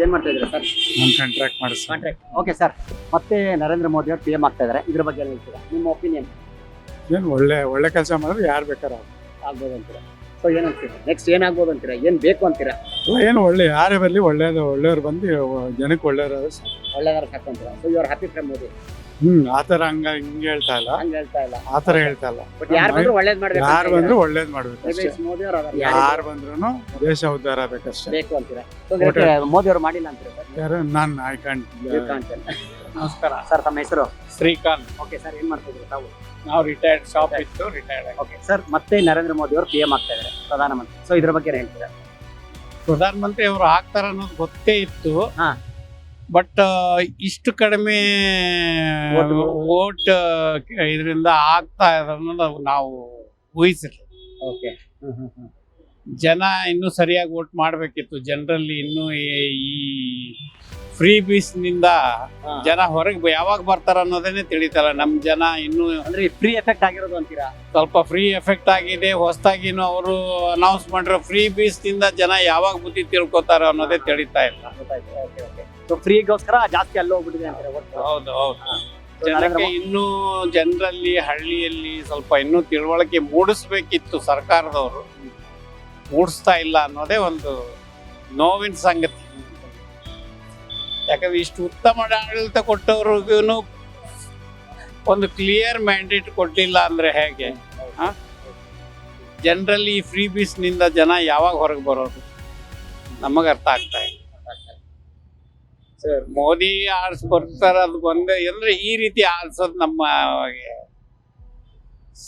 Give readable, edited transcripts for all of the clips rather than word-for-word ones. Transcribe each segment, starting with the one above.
ಏನ್ ಮಾಡ್ತಾ ಇದ್ದೀರಾ ಸರ್? ನಾನು ಕಾಂಟ್ರಾಕ್ಟ್ ಮಾಡಿಸ್ತೀನಿ. ಕಾಂಟ್ರಾಕ್ಟ್. Okay sir. ಮತ್ತೆ ನರೇಂದ್ರ ಮೋದಿ ಅವರು PM ಆಗ್ತಾ ಇದ್ದಾರೆ. ಇದ್ರ ಬಗ್ಗೆ ಏನ್ ಹೇಳ್ತೀರಾ? ನಿಮ್ಮ ಒಪಿನಿಯನ್ ಏನು ಒಳ್ಳೆ ಕೆಲಸ ಮಾಡಿದ್ರೆ ಯಾರು ಬೇಕಾದ್ರೆ ಆಗ್ಬೋದು ಅಂತೀರಾ? ಸೊ ಏನ್ ಅಂತೀರಾ? ನೆಕ್ಸ್ಟ್ ಏನಾಗ್ಬೋದು ಅಂತೀರಾ? ಏನ್ ಬೇಕು ಅಂತೀರಾ? ಏನು ಯಾರೇ ಬರಲಿ ಒಳ್ಳೆಯವ್ರು ಬಂದು ಜನಕ್ಕೆ ಒಳ್ಳೆಯವ್ರು ಒಳ್ಳೆದಾರ ಸಾಕು ಅಂತೀರಾ? So you are happy from Modi? ಆ ಥರ ಹಿಂಗೆ ಹೇಳ್ತಾ ಇಲ್ಲ, ಹಂಗ ಹೇಳ್ತಾ ಇಲ್ಲ, ಆ ಥರ ಹೇಳ್ತಾ ಇಲ್ಲ. ಬಟ್ ಯಾರು ಬಂದ್ರು ಒಳ್ಳೇದ್ ಮಾಡ್ಬೇಕು. ಯಾರು ಬಂದ್ರು ಒಳ್ಳೇದ್ ಮಾಡ್ಬೇಕು ಅಷ್ಟೇ. ಮೋದಿ ಅವರು ಯಾರು ಬಂದ್ರು ದೇಶ ಉದ್ಧಾರ ಆಗ್ಬೇಕಷ್ಟೇ. ಬೇಕು ಅಂತೀರಾ? ಸೊ ಮೋದಿ ಅವರು ಮಾಡಿಲ್ಲ ಅಂತೀರಾ ಸರ್? ಯಾರು ನಾನು ಐ ಕಾಂಟ್. ನಮಸ್ಕಾರ ಸರ್, ತಮ್ಮ ಹೆಸರು? ಶ್ರೀಕಾಂತ್. ಓಕೆ ಸರ್, ಏನ್ ಮಾಡ್ತಿದ್ರು ತಾವು? ನಾವು ರಿಟೈರ್ಡ್ ಶಾಪ್ ಇತ್ತು, ರಿಟೈರ್ಡ್. ಓಕೆ ಸರ್, ಮತ್ತೆ ನರೇಂದ್ರ ಮೋದಿ ಅವರು PM ಆಗ್ತಾ ಇದ್ದಾರೆ, ಪ್ರಧಾನಮಂತ್ರಿ. ಸೊ ಇದ್ರ ಬಗ್ಗೆ ಏನ್ ಹೇಳ್ತೀರಾ? ಪ್ರಧಾನಮಂತ್ರಿ ಅವರು ಆಗ್ತಾರ ಅನ್ನೋದು ಗೊತ್ತೇ ಇತ್ತು. ಹಾ. ಬಟ್ ಇಷ್ಟು ಕಡಿಮೆ ವೋಟ್ ಇದರಿಂದ ಆಗ್ತಾ ಇದೆ ಅನ್ನೋದು ನಾವು ಊಹಿಸಿರ್ಲಿಲ್ಲ. ಓಕೆ. ಜನ ಇನ್ನೂ ಸರಿಯಾಗಿ ವೋಟ್ ಮಾಡಬೇಕಿತ್ತು. ಜನರಲ್ಲಿ ಇನ್ನೂ ಈ ಫ್ರೀ ಬೀಸ್ ನಿಂದ ಜನ ಹೊರಗೆ ಯಾವಾಗ ಬರ್ತಾರ ಅನ್ನೋದನ್ನೇ ತಿಳಿತಲ್ಲ. ನಮ್ ಜನ ಇನ್ನೂ ಅಂದ್ರೆ ಫ್ರೀ ಎಫೆಕ್ಟ್ ಆಗಿರೋದು ಅಂತೀರಾ? ಸ್ವಲ್ಪ ಫ್ರೀ ಎಫೆಕ್ಟ್ ಆಗಿದೆ. ಹೊಸದಾಗಿನೂ ಅವರು ಅನೌನ್ಸ್ ಮಾಡಿರೋ ಫ್ರೀ ಬೀಸ್ ನಿಂದ ಜನ ಯಾವಾಗ ಬುದ್ಧಿ ತಿಳ್ಕೊತಾರ ಅನ್ನೋದೇ ತಿಳಿತಾ ಇಲ್ಲ. ಸೊ ಫ್ರೀಗೋಸ್ಕರ ಜಾಸ್ತಿ ಅಲ್ಲಿ ಹೋಗ್ಬಿಟ್ಟಿದೆ ಅಂತೀರಾ? ಹೌದು ಹೌದು. ಜನಕ್ಕೆ ಇನ್ನೂ ಜನರಲ್ಲಿ ಹಳ್ಳಿಯಲ್ಲಿ ಸ್ವಲ್ಪ ಇನ್ನೂ ತಿಳುವಳಿಕೆ ಮೂಡಿಸ್ಬೇಕಿತ್ತು ಸರ್ಕಾರದವರು. ಮೂಡಿಸ್ತಾ ಇಲ್ಲ ಅನ್ನೋದೇ ಒಂದು ನೋವಿನ ಸಂಗತಿ. ಯಾಕಂದ್ರೆ ಇಷ್ಟು ಉತ್ತಮ ಆಡಳಿತ ಕೊಟ್ಟವ್ರಿಗೂ ಒಂದು ಕ್ಲಿಯರ್ ಮ್ಯಾಂಡೇಟ್ ಕೊಟ್ಟಿಲ್ಲ ಅಂದ್ರೆ ಹೇಗೆ? ಜನರಲ್ಲಿ ಈ ಫ್ರೀ ಬೀಸ್ ನಿಂದ ಜನ ಯಾವಾಗ ಹೊರಗೆ ಬರೋದು ನಮಗ ಅರ್ಥ ಆಗ್ತಾ ಇಲ್ಲ. ಮೋದಿ ಬರ್ತಾರ ಅದು ಬಂದೆ ಅಂದ್ರೆ ಈ ರೀತಿ ಆಳ್ಸೋದು ನಮ್ಮ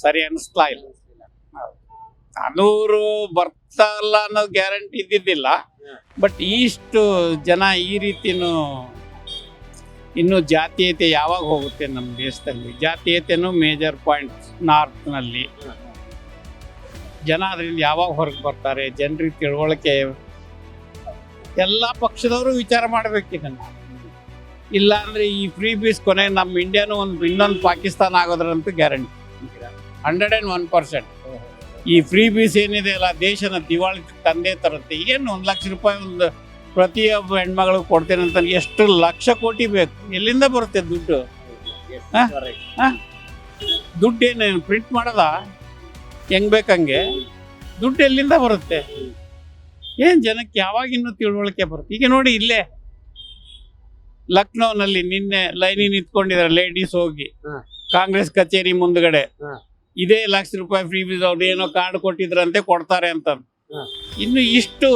ಸರಿ ಅನಿಸ್ತಾ ಇಲ್ಲ. 400 ಬರ್ತಾರಲ್ಲ ಅನ್ನೋದು ಗ್ಯಾರಂಟಿ ಇದ್ದಿದ್ದಿಲ್ಲ. ಬಟ್ ಇಷ್ಟು ಜನ ಈ ರೀತಿನೂ ಇನ್ನು ಜಾತೀಯತೆ ಯಾವಾಗ ಹೋಗುತ್ತೆ ನಮ್ಮ ದೇಶದಲ್ಲಿ? ಜಾತೀಯತೆನೂ ಮೇಜರ್ ಪಾಯಿಂಟ್ ನಾರ್ತ್ನಲ್ಲಿ. ಜನ ಅದರಿಂದ ಯಾವಾಗ ಹೊರಗೆ ಬರ್ತಾರೆ? ಜನರಿಗೆ ತಿಳುವಳಿಕೆ ಎಲ್ಲ ಪಕ್ಷದವರು ವಿಚಾರ ಮಾಡ್ಬೇಕಿದನ್ನ. ಇಲ್ಲ ಅಂದ್ರೆ ಈ ಫ್ರೀ ಬೀಸ್ ಕೊನೆಗೆ ನಮ್ಮ ಇಂಡಿಯಾನು ಇನ್ನೊಂದು ಪಾಕಿಸ್ತಾನ ಆಗೋದ್ರಂತೂ ಗ್ಯಾರಂಟಿ 101%. ಈ ಫ್ರೀ ಬೀಸ್ ಏನಿದೆ ಅಲ್ಲ, ದೇಶನ ದಿವಾಳಿ ತಂದೆ ತರುತ್ತೆ. ಏನು 1 ಲಕ್ಷ ರೂಪಾಯಿ ಒಂದು ಪ್ರತಿಯೊಬ್ಬ ಹೆಣ್ಮಗಳಿಗೆ ಕೊಡ್ತೇನೆ ಅಂತ ಎಷ್ಟು ಲಕ್ಷ ಕೋಟಿ ಬೇಕು? ಎಲ್ಲಿಂದ ಬರುತ್ತೆ ದುಡ್ಡು? ದುಡ್ಡೇನು ಪ್ರಿಂಟ್ ಮಾಡೋದ ಹೆಂಗ್ ಬೇಕಂಗೆ? ದುಡ್ಡು ಎಲ್ಲಿಂದ ಬರುತ್ತೆ? ಏನ್ ಜನಕ್ಕೆ ಯಾವಾಗ ಇನ್ನೂ ತಿಳುವಳಿಕೆ ಬರುತ್ತೆ? ಈಗ ನೋಡಿ, ಇಲ್ಲೇ ಲಕ್ನೋನಲ್ಲಿ ನಿನ್ನೆ ಲೈನಿಗೆ ನಿಂತ್ಕೊಂಡಿದ್ದಾರೆ ಲೇಡೀಸ್ ಹೋಗಿ ಕಾಂಗ್ರೆಸ್ ಕಚೇರಿ ಮುಂದ್ಗಡೆ. ಇದೇ 1 ಲಕ್ಷ ರೂಪಾಯಿ ಫ್ರೀ ಬೀಸ್ ಅವ್ರು ಏನೋ ಕಾರ್ಡ್ ಕೊಟ್ಟಿದ್ರಂತೆ ಕೊಡ್ತಾರೆ ಅಂತ. ಇನ್ನು ಇಷ್ಟು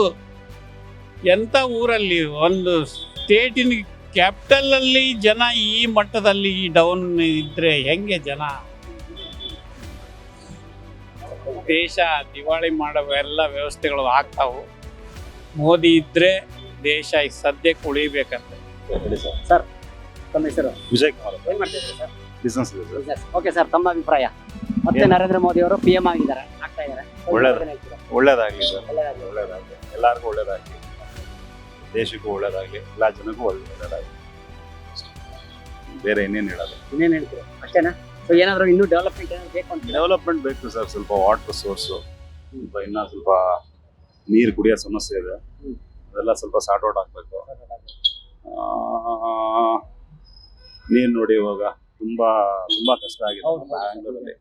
ಎಂತ ಊರಲ್ಲಿ, ಒಂದು ಸ್ಟೇಟಿನ ಕ್ಯಾಪಿಟಲ್ ಅಲ್ಲಿ ಜನ ಈ ಮಟ್ಟದಲ್ಲಿ ಡೌನ್ ಇದ್ರೆ ಹೆಂಗೆ ಜನ? ದೇಶ ದಿವಾಳಿ ಮಾಡೋ ಎಲ್ಲ ವ್ಯವಸ್ಥೆಗಳು ಆಗ್ತಾವು. ಮೋದಿ ಇದ್ರೆ ದೇಶ ಈಗ ಸದ್ಯಕ್ಕೆ ಉಳಿಬೇಕಂತ. ಸರ್, ತಮ್ಮ ಹೆಸರು? ವಿಜಯ್ ಕುಮಾರ್. ಏನ್ ಮಾಡ್ತಿದ್ದೀರಾ ಸರ್? ಬಿಸ್ನೆಸ್. ಓಕೆ ಸರ್, ತಮ್ಮ ಅಭಿಪ್ರಾಯ? ಮತ್ತೆ ನರೇಂದ್ರ ಮೋದಿ ಅವರು PM ಆಗಿದ್ದಾರೆ, ಆಗ್ತಾ ಇದ್ದಾರೆ. ಒಳ್ಳೇದಾಗ್ಲಿ ಸರ್, ಒಳ್ಳೇದಾಗ್ಲಿ, ಎಲ್ಲರಿಗೂ ಒಳ್ಳೇದಾಗ್ಲಿ, ದೇಶಕ್ಕೂ ಒಳ್ಳೇದಾಗ್ಲಿ, ಎಲ್ಲ ಜನಕ್ಕೂ ಒಳ್ಳೇದಾಗ್ಲಿ. ಬೇರೆ ಇನ್ನೇನು ಹೇಳೋದು? ಇನ್ನೇನು ಹೇಳ್ತೀರಾ? ಅಷ್ಟೇನಾ? ಸೊ ಏನಾದ್ರು ಇನ್ನೂ ಡೆವಲಪ್ಮೆಂಟ್ ಏನಾದ್ರು ಬೇಕು ಅಂತ? ಡೆವಲಪ್ಮೆಂಟ್ ಬೇಕು ಸರ್. ಸ್ವಲ್ಪ ವಾಟರ್ ಸೋರ್ಸು, ಇನ್ನೂ ಸ್ವಲ್ಪ ನೀರು ಕುಡಿಯೋ ಸಮಸ್ಯೆ ಇದೆ. ಅದೆಲ್ಲ ಸ್ವಲ್ಪ ಸಾರ್ಟ್ ಔಟ್ ಆಗಬೇಕು. ನೀರು ನೋಡಿ, ಇವಾಗ ತುಂಬಾ ಕಷ್ಟ ಆಗಿದೆ ಬ್ಯಾಂಗ್ಳೂರಲ್ಲಿ.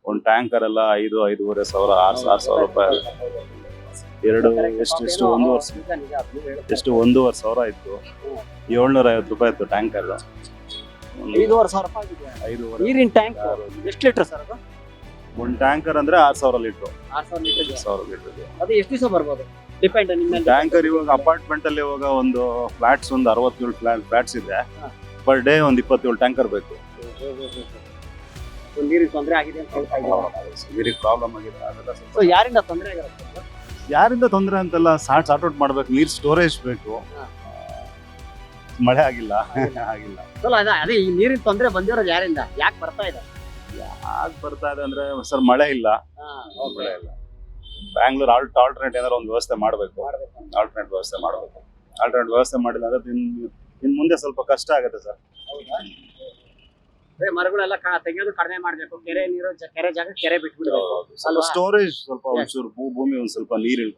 ಒಂದು ಟ್ಯಾಂಕರ್ ಎಲ್ಲ 5,500 ಸಾವಿರ, 6,000 ರೂಪಾಯಿ. ಒಂದೂವರೆ ಸಾವಿರ ಇತ್ತು. 750 ರೂಪಾಯಿ ಇತ್ತು ಟ್ಯಾಂಕರ್. 5,500 ರೂಪಾಯಿ ನೀರಿನ ಟ್ಯಾಂಕ್. ಎಷ್ಟು ಲೀಟರ್ ಸರ್ ಅದು? ಒಂದು ಟ್ಯಾಂಕರ್ ಅಂದ್ರೆ 6,000 ಲೀಟರ್. 6,000 ಲೀಟರ್. ಅದು ಎಷ್ಟು ದಿವಸ ಬರ್ಬೋದು? ಡಿಪೆಂಡ್ ನಿಮ್ಮ ಟ್ಯಾಂಕರ್. ಇವಾಗ ಅಪಾರ್ಟ್ಮೆಂಟ್ ಅಲ್ಲಿ ಇವಾಗ ಒಂದು ಫ್ಲಾಟ್ಸ್, ಒಂದು 67 ಫ್ಲಾಟ್ಸ್ ಇದೆ. ಪರ್ ಡೇ ಒಂದು 27 ಟ್ಯಾಂಕರ್ ಬೇಕು. ನೀರಿಗೆ ತೊಂದರೆ ಆಗಿದೆ ಅಂತ ಹೇಳ್ತಾ ಇದ್ದಾರೆ. ನೀರಿಗೆ ಪ್ರಾಬ್ಲಮ್ ಆಗಿದೆ. ಅದೆಲ್ಲ ಸೊ ಯಾರಿಂದ ತೊಂದರೆ ಆಗಿರುತ್ತೆ? ಯಾರಿಂದ ತೊಂದರೆ ಅಂತೆಲ್ಲ ಸಾರ್ಟ್ ಔಟ್ ಮಾಡ್ಬೇಕು. ನೀರ್ ಸ್ಟೋರೇಜ್ ಬೇಕು. ಮಳೆ ಆಗಿಲ್ಲ. ಅದೇ ಈ ನೀರಿನ ತೊಂದರೆ ಬಂದಿರೋದು ಯಾರಿಂದ? ಯಾಕೆ ಬರ್ತಾ ಇದೆ ಅಂದ್ರೆ ಸರ್ ಮಳೆ ಇಲ್ಲ. ಬ್ಯಾಂಗ್ಳೂರ್ ಆಲ್ಟರ್ನೇಟ್ ಏನಾದ್ರು ಒಂದು ವ್ಯವಸ್ಥೆ ಮಾಡಬೇಕು. ಆಲ್ಟರ್ನೇಟ್ ವ್ಯವಸ್ಥೆ ಮಾಡಿಲ್ಲ ಅಂದ್ರೆ ಇನ್ ಮುಂದೆ ಸ್ವಲ್ಪ ಕಷ್ಟ ಆಗುತ್ತೆ ಸರ್. ಮರಗಳೆಲ್ಲ ತೆಗೆಯೋದು ಕಡಿಮೆ ಮಾಡ್ಬೇಕು. ಕೆರೆ ನೀರು, ಕೆರೆ ಜಾಗ ಕೆರೆ ಬಿಟ್ಬಿಡ್ಬೇಕು. ಸ್ಟೋರೇಜ್ ಸ್ವಲ್ಪ ಒಂಚೂರು ಭೂಮಿ ಒಂದ್ ಸ್ವಲ್ಪ ನೀರು